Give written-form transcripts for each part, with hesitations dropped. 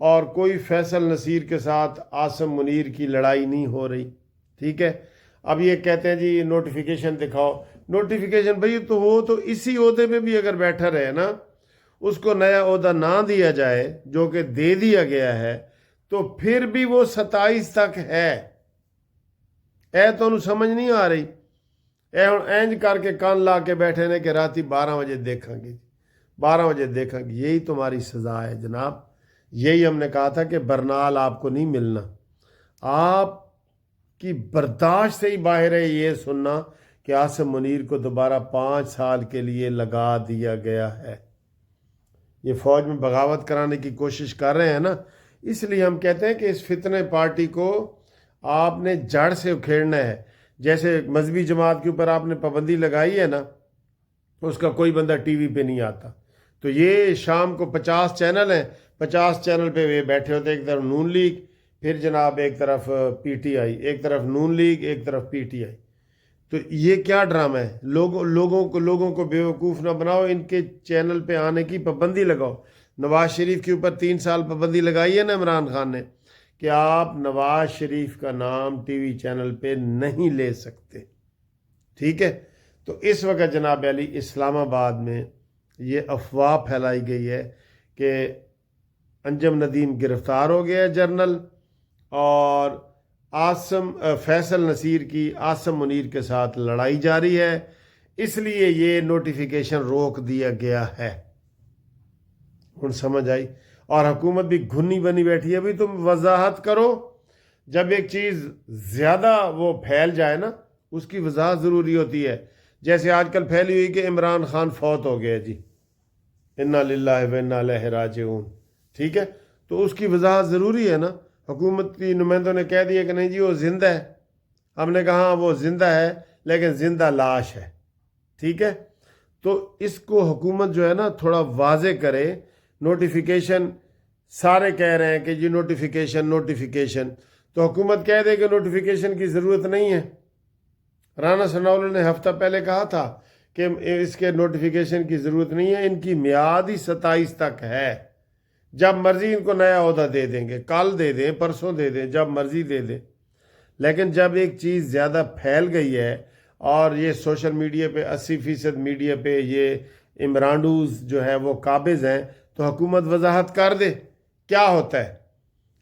اور کوئی فیصل نصیر کے ساتھ عاصم منیر کی لڑائی نہیں ہو رہی، ٹھیک ہے۔ اب یہ کہتے ہیں جی نوٹیفیکیشن دکھاؤ، نوٹیفیکیشن بھائی تو وہ تو اسی عہدے پہ بھی اگر بیٹھا رہے نا، اس کو نیا عہدہ نہ دیا جائے جو کہ دے دیا گیا ہے، تو پھر بھی وہ 27 تک ہے۔ تو انہوں سمجھ نہیں آ رہی، اینج کر کے کان لا کے بیٹھے نے کہ راتی 12 بجے دیکھیں گے، 12 بجے دیکھیں گے۔ یہی تمہاری سزا ہے جناب، یہی ہم نے کہا تھا کہ برنال آپ کو نہیں ملنا، آپ کی برداشت سے ہی باہر ہے یہ سننا کہ عاصم منیر کو دوبارہ 5 سال کے لیے لگا دیا گیا ہے۔ یہ فوج میں بغاوت کرانے کی کوشش کر رہے ہیں نا، اس لیے ہم کہتے ہیں کہ اس فتنہ پارٹی کو آپ نے جڑ سے اکھیڑنا ہے۔ جیسے مذہبی جماعت کے اوپر آپ نے پابندی لگائی ہے نا، اس کا کوئی بندہ ٹی وی پہ نہیں آتا، تو یہ شام کو 50 چینل ہیں، 50 چینل پہ یہ بیٹھے ہوتے، ایک طرف نون لیگ، پھر جناب ایک طرف پی ٹی آئی، ایک طرف نون لیگ، ایک طرف پی ٹی آئی۔ تو یہ کیا ڈرامہ ہے؟ لوگوں کو بیوقوف نہ بناؤ، ان کے چینل پہ آنے کی پابندی لگاؤ۔ نواز شریف کے اوپر 3 سال پابندی لگائی ہے نا عمران خان نے کہ آپ نواز شریف کا نام ٹی وی چینل پہ نہیں لے سکتے، ٹھیک ہے۔ تو اس وقت جناب علی اسلام آباد میں یہ افواہ پھیلائی گئی ہے کہ انجم ندیم گرفتار ہو گیا ہے جرنل، اور فیصل نصیر کی عاصم منیر کے ساتھ لڑائی جاری ہے، اس لیے یہ نوٹیفیکیشن روک دیا گیا ہے۔ ہن سمجھ آئی؟ اور حکومت بھی گھنی بنی بیٹھی ہے، بھی تم وضاحت کرو۔ جب ایک چیز زیادہ وہ پھیل جائے نا، اس کی وضاحت ضروری ہوتی ہے۔ جیسے آج کل پھیلی ہوئی کہ عمران خان فوت ہو گیا جی، انا للہ و انا الیہ راجعون، ٹھیک ہے، تو اس کی وضاحت ضروری ہے نا۔ حکومت کی نمائندوں نے کہہ دیا کہ نہیں جی وہ زندہ ہے، ہم نے کہا وہ زندہ ہے لیکن زندہ لاش ہے، ٹھیک ہے۔ تو اس کو حکومت جو ہے نا تھوڑا واضح کرے۔ نوٹیفیکیشن سارے کہہ رہے ہیں کہ جی نوٹیفیکیشن، تو حکومت کہہ دے کہ نوٹیفیکیشن کی ضرورت نہیں ہے۔ رانا ثناءاللہ نے ہفتہ پہلے کہا تھا کہ اس کے نوٹیفیکیشن کی ضرورت نہیں ہے، ان کی میعاد ہی 27 تک ہے، جب مرضی ان کو نیا عہدہ دے دیں گے، کل دے دیں، پرسوں دے دیں، جب مرضی دے دیں۔ لیکن جب ایک چیز زیادہ پھیل گئی ہے اور یہ سوشل میڈیا پہ 80% میڈیا پہ یہ عمرانڈوز جو ہے وہ قابض ہیں، تو حکومت وضاحت کر دے کیا ہوتا ہے۔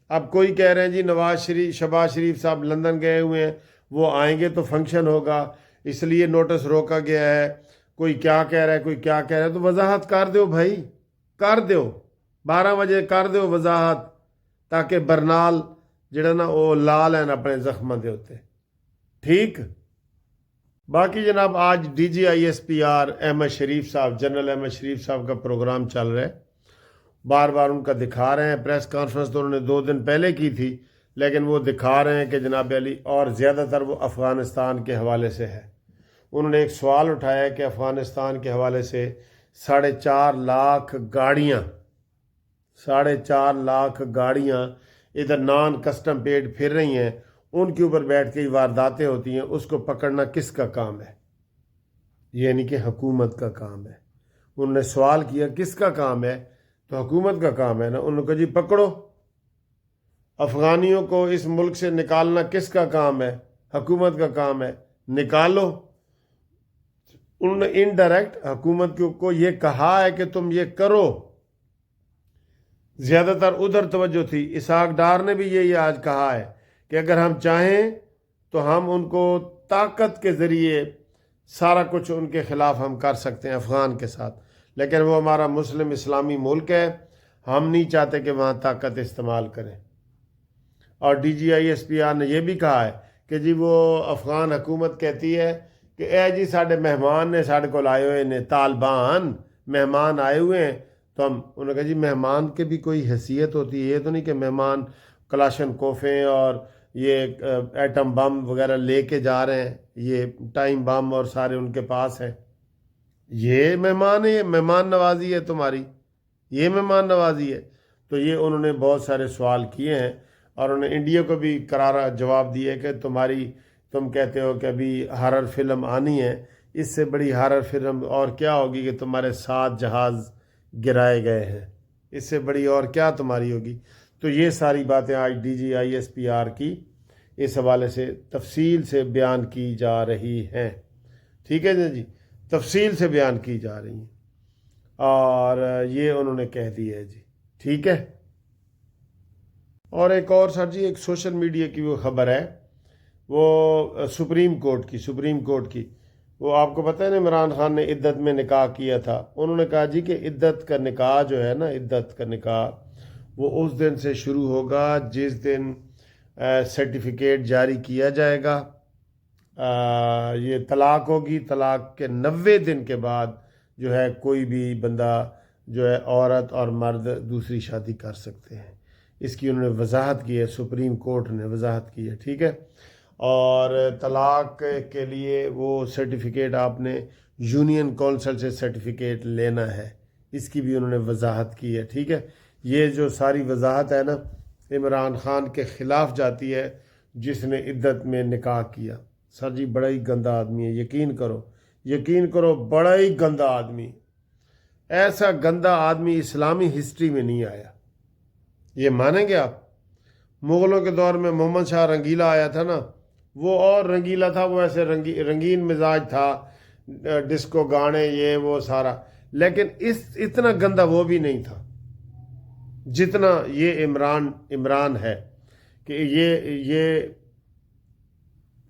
اب کوئی کہہ رہے ہیں جی شہباز شریف صاحب لندن گئے ہوئے ہیں، وہ آئیں گے تو فنکشن ہوگا، اس لیے نوٹس روکا گیا ہے۔ کوئی کیا کہہ رہا ہے، کوئی کیا کہہ رہا ہے، تو وضاحت کر دو بھائی، کر دو، 12 بجے کر دو وضاحت، تاکہ برنال جڑا نا وہ لال ہیں اپنے زخماں دے ہوتے، ٹھیک۔ باقی جناب آج D G I S P R Ahmad Sharif صاحب، جنرل احمد شریف صاحب کا پروگرام چل رہا ہے، بار بار ان کا دکھا رہے ہیں۔ پریس کانفرنس تو انہوں نے 2 دن پہلے کی تھی، لیکن وہ دکھا رہے ہیں کہ جناب علی، اور زیادہ تر وہ افغانستان کے حوالے سے ہے۔ انہوں نے ایک سوال اٹھایا کہ افغانستان کے حوالے سے 4.5 لاکھ گاڑیاں 4.5 لاکھ گاڑیاں ادھر نان کسٹم پیڈ پھر رہی ہیں، ان کے اوپر بیٹھ کے وارداتیں ہوتی ہیں، اس کو پکڑنا کس کا کام ہے؟ یعنی کہ حکومت کا کام ہے۔ انہوں نے سوال کیا کس کا کام ہے، تو حکومت کا کام ہے نا۔ انہوں نے کہا جی پکڑو، افغانیوں کو اس ملک سے نکالنا کس کا کام ہے؟ حکومت کا کام ہے، نکالو۔ انہوں نے انڈائریکٹ حکومت کو یہ کہا ہے کہ تم یہ کرو۔ زیادہ تر ادھر توجہ تھی۔ اسحاق ڈار نے بھی یہی آج کہا ہے کہ اگر ہم چاہیں تو ہم ان کو طاقت کے ذریعے سارا کچھ ان کے خلاف ہم کر سکتے ہیں افغان کے ساتھ، لیکن وہ ہمارا مسلم اسلامی ملک ہے، ہم نہیں چاہتے کہ وہاں طاقت استعمال کریں۔ اور D G I S P R نے یہ بھی کہا ہے کہ جی وہ افغان حکومت کہتی ہے کہ اے جی ساڈے مہمان نے ساڈے کو آئے ہوئے نے، طالبان مہمان آئے ہوئے ہیں، تو انہوں نے کہا جی مہمان کے بھی کوئی حیثیت ہوتی ہے، یہ تو نہیں کہ مہمان کلاشن کوفیں اور یہ ایٹم بم وغیرہ لے کے جا رہے ہیں، یہ ٹائم بم اور سارے ان کے پاس ہیں۔ یہ مہمان ہے، مہمان نوازی ہے تمہاری، یہ مہمان نوازی ہے۔ تو یہ انہوں نے بہت سارے سوال کیے ہیں، اور انہوں نے انڈیا کو بھی کرارا جواب دیا کہ تم کہتے ہو کہ ابھی ہارر فلم آنی ہے، اس سے بڑی ہارر فلم اور کیا ہوگی کہ تمہارے 7 جہاز گرائے گئے ہیں، اس سے بڑی اور کیا تمہاری ہوگی۔ تو یہ ساری باتیں آج DGISPR کی اس حوالے سے تفصیل سے بیان کی جا رہی ہیں، ٹھیک ہے جی، تفصیل سے بیان کی جا رہی ہیں، اور یہ انہوں نے کہہ دی ہے جی، ٹھیک ہے۔ اور ایک اور سر جی، ایک سوشل میڈیا کی وہ خبر ہے، وہ سپریم کورٹ کی وہ آپ کو پتہ ہے نا، عمران خان نے عدت میں نکاح کیا تھا، انہوں نے کہا جی کہ عدت کا نکاح جو ہے نا، عدت کا نکاح وہ اس دن سے شروع ہوگا جس دن سرٹیفکیٹ جاری کیا جائے گا، یہ طلاق ہوگی، طلاق کے 90 دن کے بعد جو ہے کوئی بھی بندہ جو ہے عورت اور مرد دوسری شادی کر سکتے ہیں، اس کی انہوں نے وضاحت کی ہے، سپریم کورٹ نے وضاحت کی ہے، ٹھیک ہے۔ اور طلاق کے لیے وہ سرٹیفکیٹ آپ نے یونین کونسل سے سرٹیفکیٹ لینا ہے، اس کی بھی انہوں نے وضاحت کی ہے، ٹھیک ہے۔ یہ جو ساری وضاحت ہے نا، عمران خان کے خلاف جاتی ہے جس نے عدت میں نکاح کیا۔ سر جی بڑا ہی گندا آدمی ہے، یقین کرو بڑا ہی گندا آدمی، ایسا گندا آدمی اسلامی ہسٹری میں نہیں آیا، یہ مانیں گے آپ؟ مغلوں کے دور میں محمد شاہ رنگیلا آیا تھا نا، وہ اور رنگیلا تھا، وہ ایسے رنگین مزاج تھا، ڈسکو گانے یہ وہ سارا، لیکن اتنا گندا وہ بھی نہیں تھا جتنا یہ عمران ہے، کہ یہ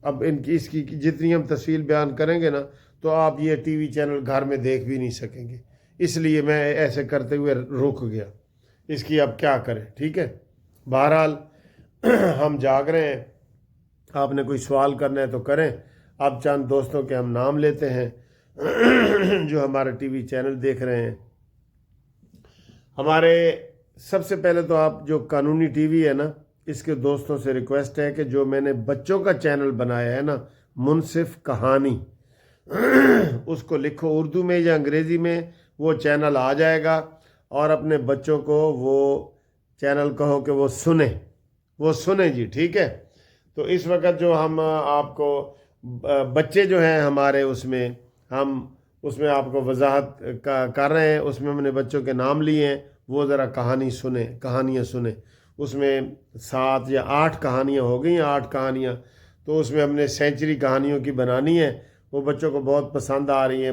اب اس کی جتنی ہم تفصیل بیان کریں گے نا تو آپ یہ ٹی وی چینل گھر میں دیکھ بھی نہیں سکیں گے، اس لیے میں ایسے کرتے ہوئے رک گیا، اس کی اب کیا کریں، ٹھیک ہے۔ بہرحال ہم جاگ رہے ہیں، آپ نے کوئی سوال کرنا ہے تو کریں۔ اب چند دوستوں کے ہم نام لیتے ہیں جو ہمارا ٹی وی چینل دیکھ رہے ہیں۔ ہمارے سب سے پہلے تو آپ جو قانونی ٹی وی ہے نا، اس کے دوستوں سے ریکویسٹ ہے کہ جو میں نے بچوں کا چینل بنایا ہے نا، منصف کہانی، اس کو لکھو اردو میں یا انگریزی میں، وہ چینل آ جائے گا، اور اپنے بچوں کو وہ چینل کہو کہ وہ سنیں جی، ٹھیک ہے۔ تو اس وقت جو ہم آپ کو بچے جو ہیں ہمارے، ہم اس میں آپ کو وضاحت کر رہے ہیں، اس میں ہم نے بچوں کے نام لیے ہیں، وہ ذرا کہانیاں سنیں، اس میں 7 یا 8 کہانیاں ہو گئی ہیں، 8 کہانیاں، تو اس میں ہم نے سینچری کہانیوں کی بنانی ہے، وہ بچوں کو بہت پسند آ رہی ہیں،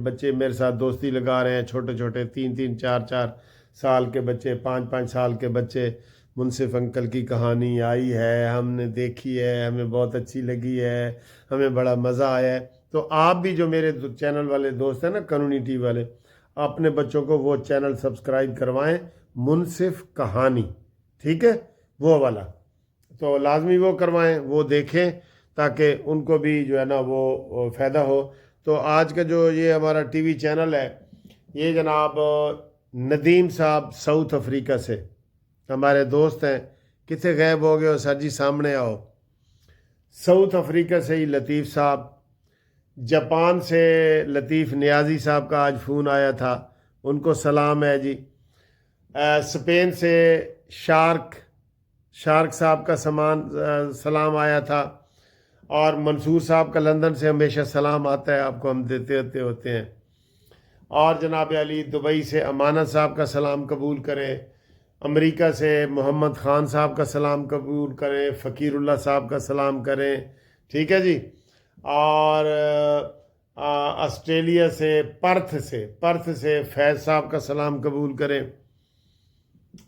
بچے میرے ساتھ دوستی لگا رہے ہیں، چھوٹے 3 4 سال کے بچے، 5 سال کے بچے، منصف انکل کی کہانی آئی ہے، ہم نے دیکھی ہے، ہمیں بہت اچھی لگی ہے، ہمیں بڑا مزہ آیا ہے۔ تو آپ بھی جو میرے چینل والے دوست ہیں نا، قانونی ٹی وی والے، اپنے بچوں کو وہ چینل سبسکرائب کروائیں، منصف کہانی، ٹھیک ہے، وہ والا تو لازمی وہ کروائیں، وہ دیکھیں تاکہ ان کو بھی جو ہے نا وہ فائدہ ہو۔ تو آج کا جو یہ ہمارا ٹی وی چینل ہے، یہ جناب ندیم صاحب ساؤتھ افریقہ سے ہمارے دوست ہیں، کتنے غائب ہو گئے ہو سر جی، سامنے آؤ۔ ساؤتھ افریقہ سے ہی لطیف صاحب، جاپان سے لطیف نیازی صاحب کا آج فون آیا تھا، ان کو سلام ہے جی۔ اسپین سے شارک صاحب کا سلام آیا تھا، اور منصور صاحب کا لندن سے ہمیشہ سلام آتا ہے، آپ کو ہم دیتے ہوتے ہیں۔ اور جناب علی دبئی سے امانت صاحب کا سلام قبول کریں، امریکہ سے محمد خان صاحب کا سلام قبول کریں، فقیر اللہ صاحب کا سلام کریں، ٹھیک ہے جی۔ اور آسٹریلیا سے پرتھ سے فیض صاحب کا سلام قبول کریں۔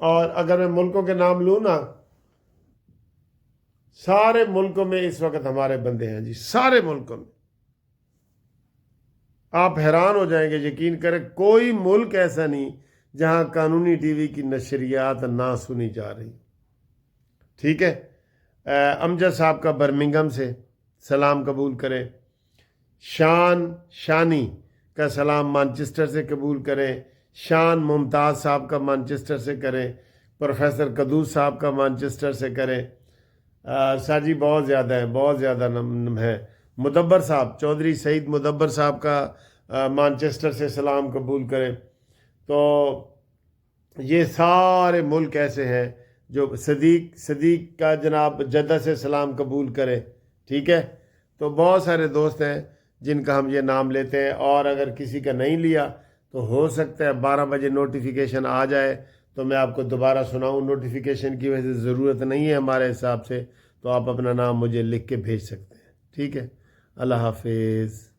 اور اگر میں ملکوں کے نام لوں نا، سارے ملکوں میں اس وقت ہمارے بندے ہیں جی، سارے ملکوں میں، آپ حیران ہو جائیں گے، یقین کریں کوئی ملک ایسا نہیں جہاں قانونی ٹی وی کی نشریات نہ سنی جا رہی، ٹھیک ہے۔ امجد صاحب کا برمنگھم سے سلام قبول کریں، شانی کا سلام مانچسٹر سے قبول کریں، شان ممتاز صاحب کا مانچسٹر سے کریں، پروفیسر قدوس صاحب کا مانچسٹر سے کریں، سر جی بہت زیادہ نام ہے۔ مدبر صاحب، چودھری سعید مدبر صاحب کا مانچسٹر سے سلام قبول کریں۔ تو یہ سارے ملک ایسے ہیں جو صدیق کا جناب جدہ سے سلام قبول کرے، ٹھیک ہے۔ تو بہت سارے دوست ہیں جن کا ہم یہ نام لیتے ہیں، اور اگر کسی کا نہیں لیا تو ہو سکتا ہے 12 بجے نوٹیفیکیشن آ جائے تو میں آپ کو دوبارہ سناؤں، نوٹیفیکیشن کی وجہ سے ضرورت نہیں ہے ہمارے حساب سے، تو آپ اپنا نام مجھے لکھ کے بھیج سکتے ہیں، ٹھیک ہے؟ اللہ حافظ۔